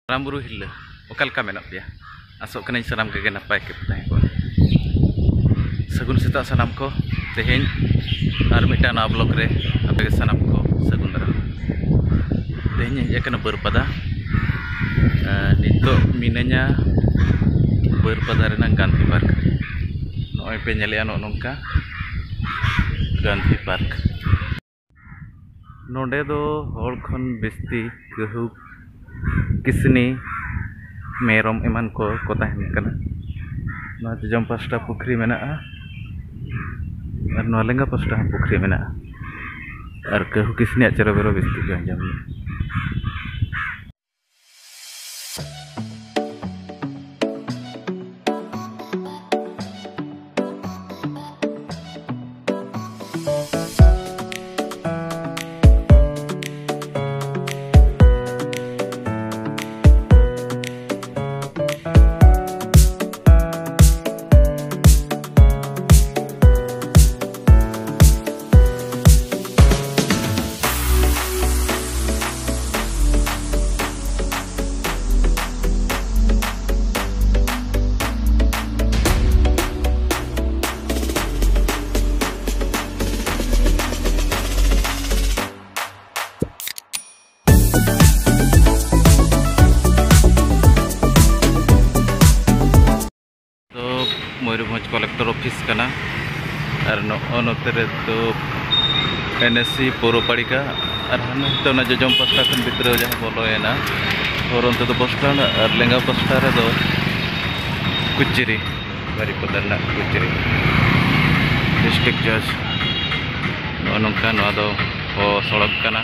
Ramburu Hilla, Okal Kamen up ya. Asok kena sanam ke genap pakai petang. Segun sita sanam ko, tehin, armita na blok re, apa ke sanam ko, segun darah. Tehnya ya kena berpada. Nito minanya berpada renang ganti park. Noi penyalian nongka ganti park. Node do holkon besti kehu kisni merom eman ko tahen kana na jam pasta pukri mena ar no lenga pasta pukri mena ar kehu kisni acara bero besti jam Mayurbhanj collector office कना और नोते तो NSC पौरपालिका और तो जजम pasta खन भितर जहाँ बोलोना और अंत तो बस स्टैंड और लेंगा पास्टा रे दो कुचेरी बारिपदा ना कुचेरी डिस्ट्रिक्ट जज नोंका सड़क कना।